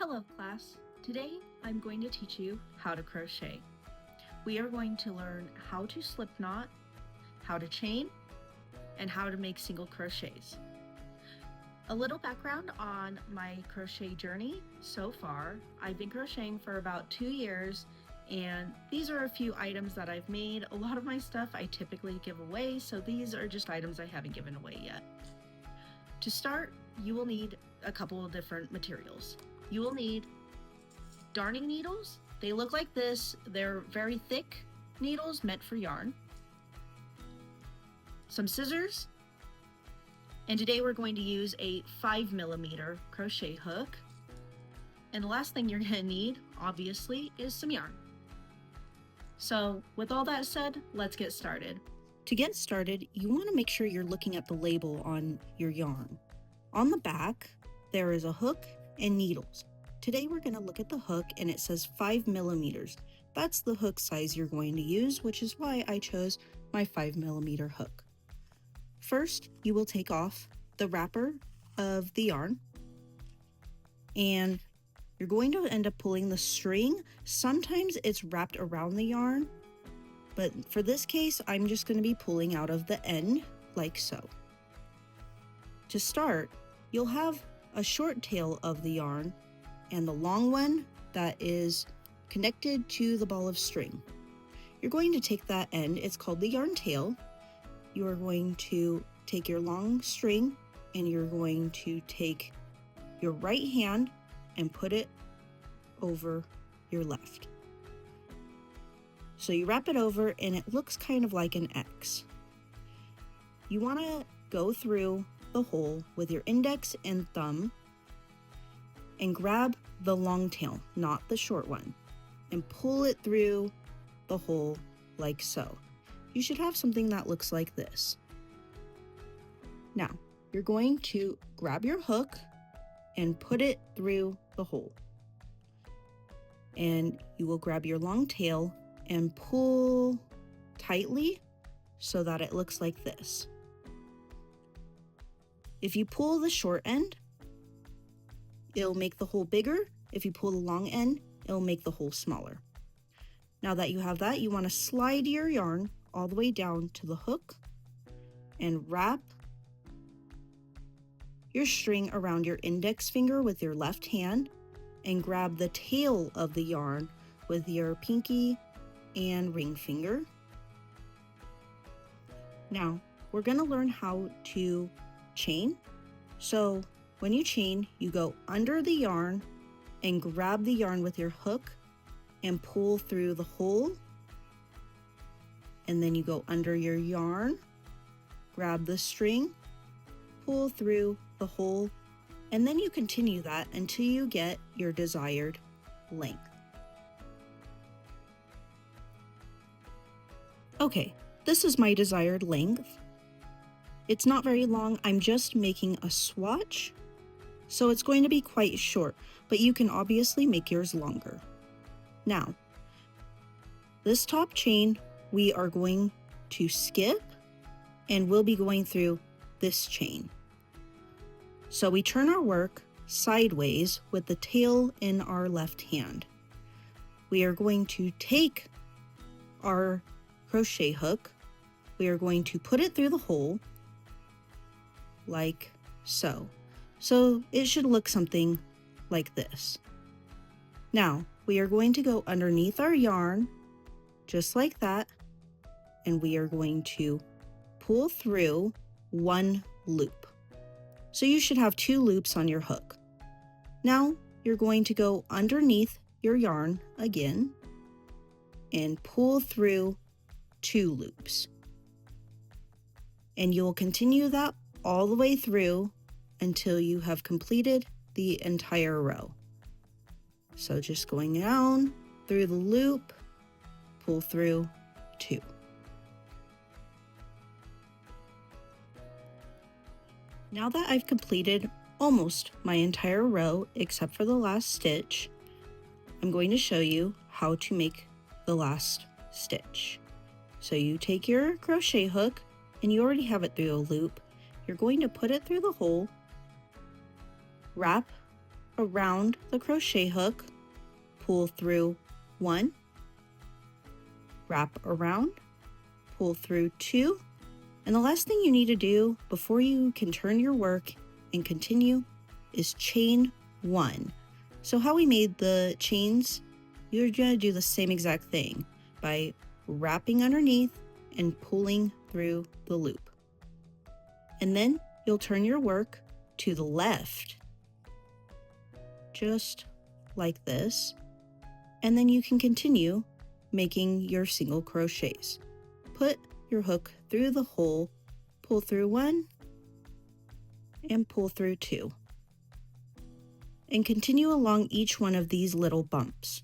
Hello class, today I'm going to teach you how to crochet. We are going to learn how to slip knot, how to chain, and how to make single crochets. A little background on my crochet journey so far. I've been crocheting for about 2 years, and these are a few items that I've made. A lot of my stuff I typically give away, so these are just items I haven't given away yet. To start, you will need a couple of different materials. You will need darning needles. They look like this. They're very thick needles meant for yarn. Some scissors. And today we're going to use a 5mm crochet hook. And the last thing you're going to need, obviously, is some yarn. So with all that said, let's get started. To get started, you want to make sure you're looking at the label on your yarn. On the back, there is a hook and needles. Today we're going to look at the hook and it says 5mm. That's the hook size you're going to use, which is why I chose my 5mm hook. First, you will take off the wrapper of the yarn and you're going to end up pulling the string. Sometimes it's wrapped around the yarn, but for this case, I'm just going to be pulling out of the end like so. To start, you'll have a short tail of the yarn and the long one that is connected to the ball of string. You're going to take that end, it's called the yarn tail. You are going to take your long string and you're going to take your right hand and put it over your left. So you wrap it over and it looks kind of like an X. You want to go through the hole with your index and thumb and grab the long tail, not the short one, and pull it through the hole like so. You should have something that looks like this. Now, you're going to grab your hook and put it through the hole. And you will grab your long tail and pull tightly so that it looks like this. If you pull the short end, it'll make the hole bigger. If you pull the long end, it'll make the hole smaller. Now that you have that, you want to slide your yarn all the way down to the hook and wrap your string around your index finger with your left hand and grab the tail of the yarn with your pinky and ring finger. Now, we're going to learn how to chain. So when you chain, you go under the yarn and grab the yarn with your hook and pull through the hole. And then you go under your yarn, grab the string, pull through the hole, and then you continue that until you get your desired length. Okay, this is my desired length. It's not very long, I'm just making a swatch, so it's going to be quite short, but you can obviously make yours longer. Now, this top chain we are going to skip and we'll be going through this chain. So we turn our work sideways with the tail in our left hand. We are going to take our crochet hook, we are going to put it through the hole like so. So it should look something like this. Now we are going to go underneath our yarn just like that, and we are going to pull through one loop. So you should have 2 loops on your hook. Now you're going to go underneath your yarn again and pull through 2 loops. And you'll continue that all the way through until you have completed the entire row. So just going down through the loop, pull through 2. Now that I've completed almost my entire row except for the last stitch, I'm going to show you how to make the last stitch. So you take your crochet hook and you already have it through a loop. You're going to put it through the hole, wrap around the crochet hook, pull through 1, wrap around, pull through 2, and the last thing you need to do before you can turn your work and continue is chain 1. So how we made the chains, you're going to do the same exact thing by wrapping underneath and pulling through the loop. And then you'll turn your work to the left, just like this, and then you can continue making your single crochets. Put your hook through the hole, pull through 1, and pull through 2. And continue along each one of these little bumps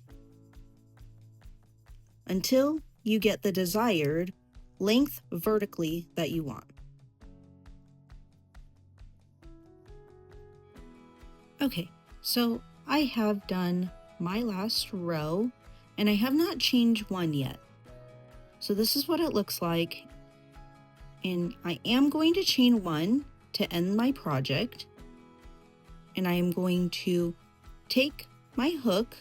until you get the desired length vertically that you want. Okay, so I have done my last row and I have not chained 1 yet. So this is what it looks like, and I am going to chain 1 to end my project, and I am going to take my hook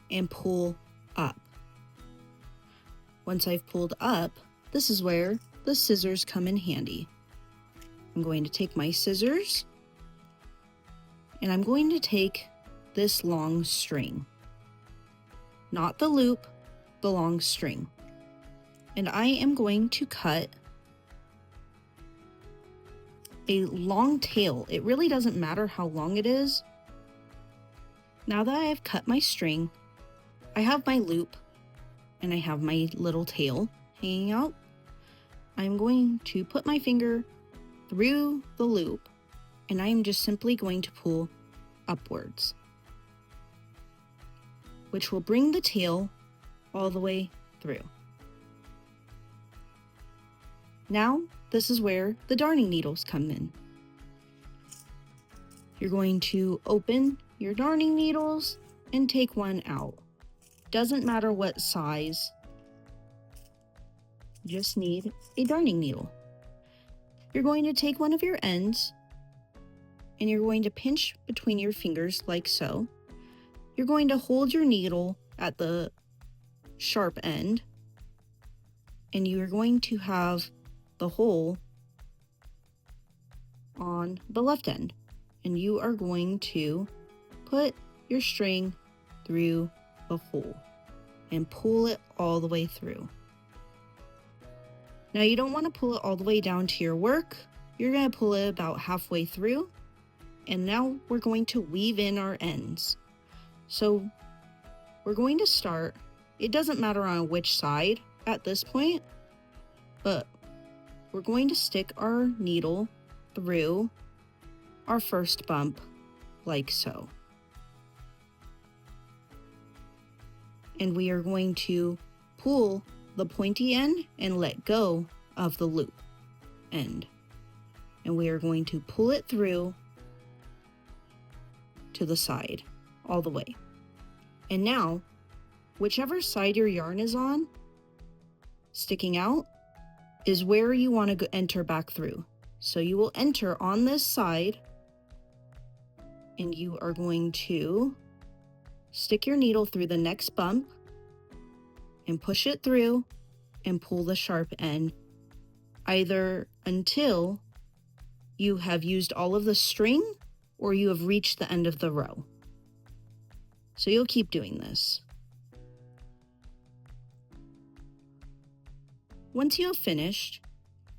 and pull up. Once I've pulled up, this is where the scissors come in handy. I'm going to take my scissors and I'm going to take this long string, not the loop, the long string. And I am going to cut a long tail. It really doesn't matter how long it is. Now that I have cut my string, I have my loop and I have my little tail hanging out. I'm going to put my finger through the loop and I am just simply going to pull upwards, which will bring the tail all the way through. Now, this is where the darning needles come in. You're going to open your darning needles and take one out. Doesn't matter what size, you just need a darning needle. You're going to take one of your ends and you're going to pinch between your fingers like so. You're going to hold your needle at the sharp end and you are going to have the hole on the left end, and you are going to put your string through the hole and pull it all the way through. Now you don't want to pull it all the way down to your work. You're going to pull it about halfway through, and now we're going to weave in our ends. So we're going to start, it doesn't matter on which side at this point, but we're going to stick our needle through our first bump like so. And we are going to pull the pointy end and let go of the loop end. And we are going to pull it through to the side all the way. And now, whichever side your yarn is on, sticking out, is where you want to enter back through. So you will enter on this side and you are going to stick your needle through the next bump and push it through and pull the sharp end either until you have used all of the string or you have reached the end of the row. So you'll keep doing this. Once you have finished,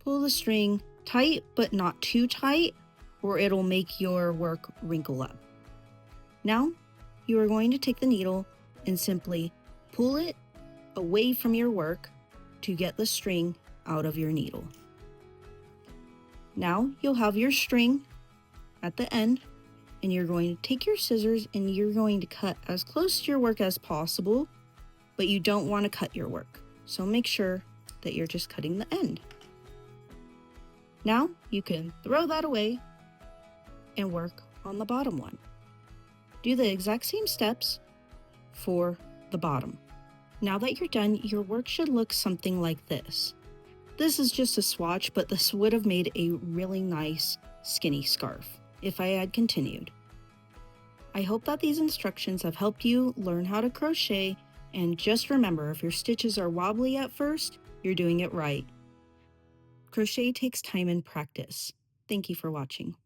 pull the string tight but not too tight or it'll make your work wrinkle up. Now, you are going to take the needle and simply pull it away from your work to get the string out of your needle. Now, you'll have your string at the end and you're going to take your scissors and you're going to cut as close to your work as possible, but you don't want to cut your work. So make sure that you're just cutting the end. Now you can throw that away and work on the bottom one. Do the exact same steps for the bottom. Now that you're done, your work should look something like this. This is just a swatch, but this would have made a really nice skinny scarf if I had continued. I hope that these instructions have helped you learn how to crochet, and just remember, if your stitches are wobbly at first, you're doing it right. Crochet takes time and practice. Thank you for watching.